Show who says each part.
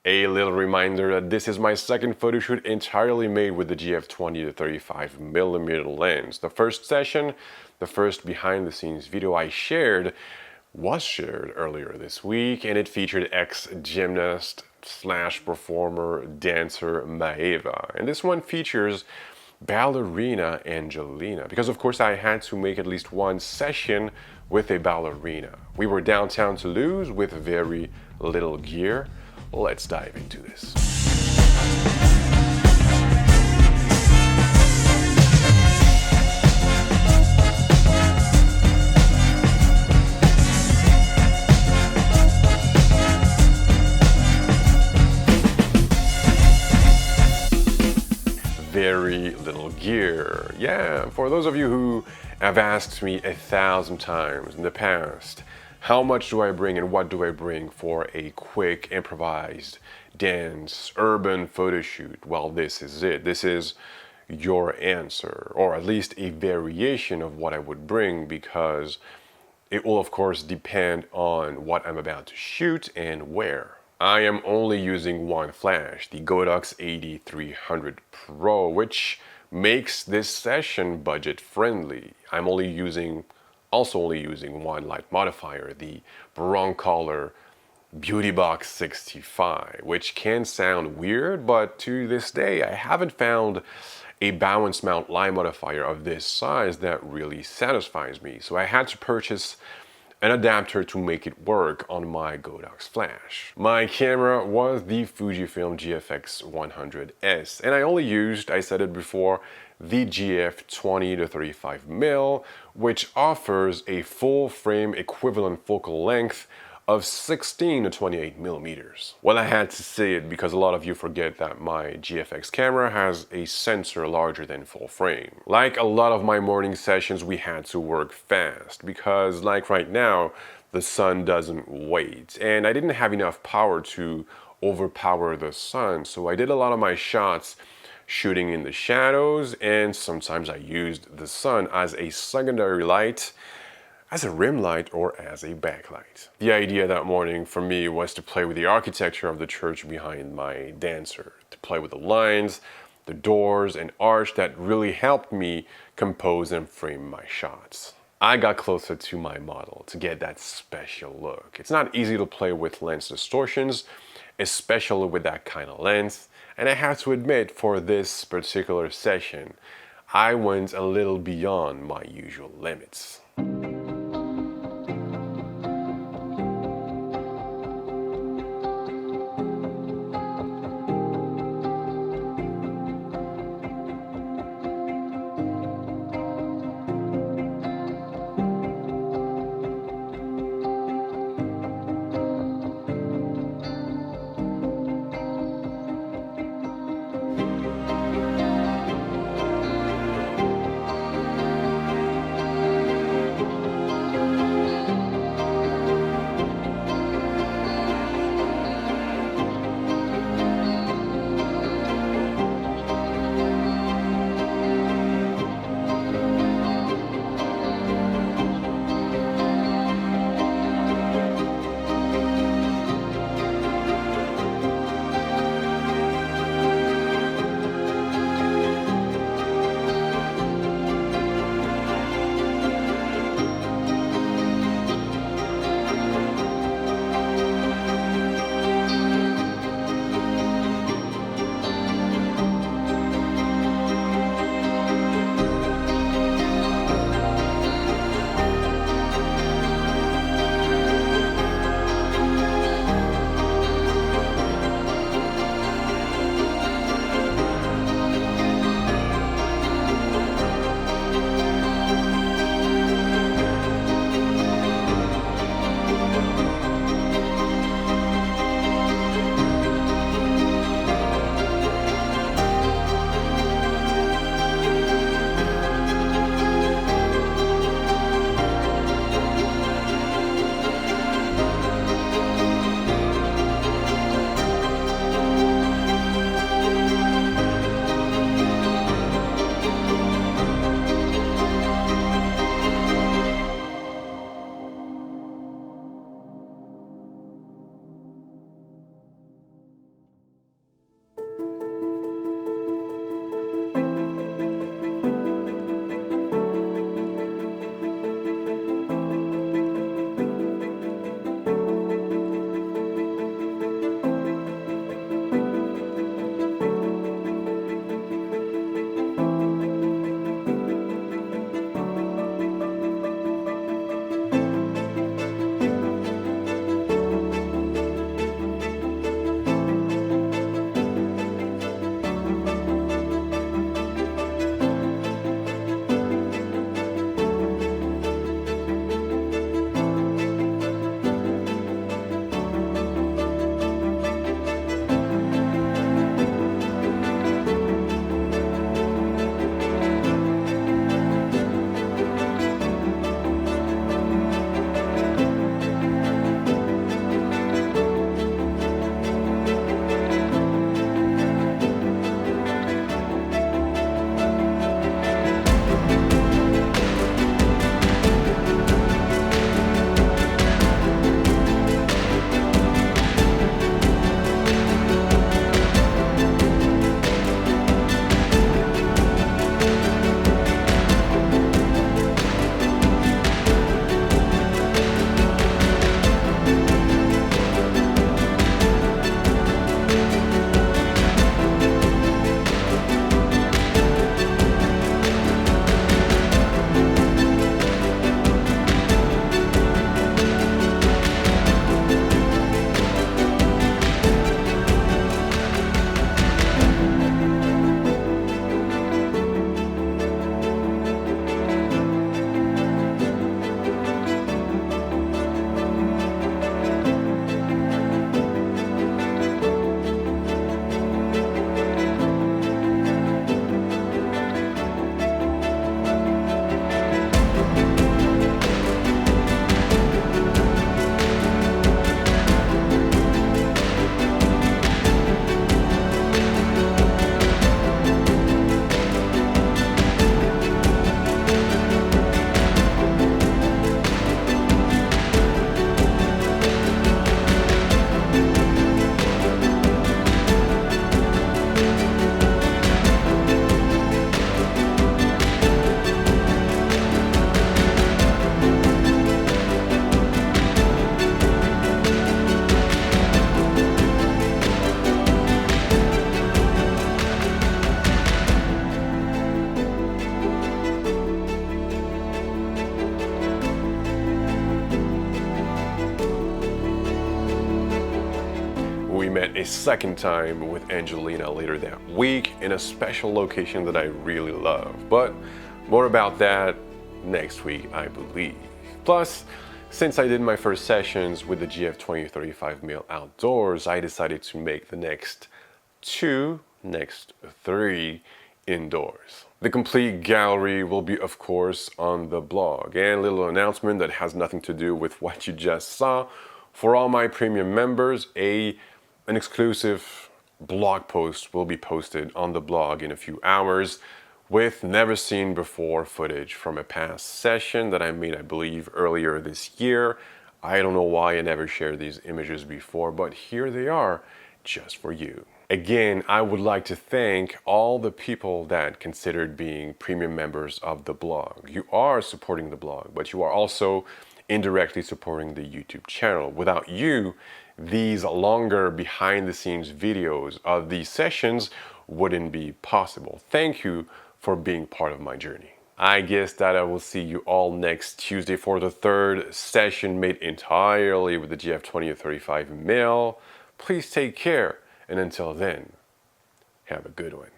Speaker 1: A little reminder that this is my second photo shoot entirely made with the GF20 to 35mm lens. The first session, the first behind the scenes video I was shared earlier this week, and it featured ex-gymnast slash performer dancer Maeva. And this one features ballerina Angelina, because of course I had to make at least one session with a ballerina. We were downtown Toulouse with very little gear. Let's dive into this. Very little gear. Yeah, for those of you who have asked me 1,000 times in the past, how much do I bring and what do I bring for a quick improvised dance urban photo shoot? Well, this is it. This is your answer, or at least a variation of what I would bring, because it will of course depend on what I'm about to shoot and where. I am only using one flash, the GODOX AD300pro, which makes this session budget friendly. I'm also only using one light modifier, the Broncolor Beauty Box 65, which can sound weird, but to this day I haven't found a balance mount light modifier of this size that really satisfies me. So I had to purchase an adapter to make it work on my GODOX flash. My camera was the Fujifilm GFX 100S, and I only used, I said it before, the GF20 to 35mm, which offers a full frame equivalent focal length of 16 to 28 millimeters. Well, I had to say it because a lot of you forget that my GFX camera has a sensor larger than full frame. Like a lot of my morning sessions, we had to work fast because, like right now, the sun doesn't wait, and I didn't have enough power to overpower the sun, so I did a lot of my shots shooting in the shadows, and sometimes I used the sun as a secondary light, as a rim light, or as a backlight. The idea that morning for me was to play with the architecture of the church behind my dancer, to play with the lines, the doors, and arch that really helped me compose and frame my shots. I got closer to my model to get that special look. It's not easy to play with lens distortions, especially with that kind of lens, and I have to admit, for this particular session, I went a little beyond my usual limits. second time with Angelina later that week in a special location that I really love. But more about that next week, I believe. Plus, since I did my first sessions with the GF2035mm outdoors, I decided to make the next three indoors. The complete gallery will be, of course, on the blog. And a little announcement that has nothing to do with what you just saw. For all my premium members, an exclusive blog post will be posted on the blog in a few hours with never seen before footage from a past session that I made, I believe, earlier this year. I don't know why I never shared these images before, but here they are, just for you. Again, I would like to thank all the people that considered being premium members of the blog. You are supporting the blog, but you are also indirectly supporting the YouTube channel. Without you, these longer behind the scenes videos of these sessions wouldn't be possible. Thank you for being part of my journey. I guess that I will see you all next Tuesday for the third session made entirely with the GF2035mm. Please take care, and until then, have a good one.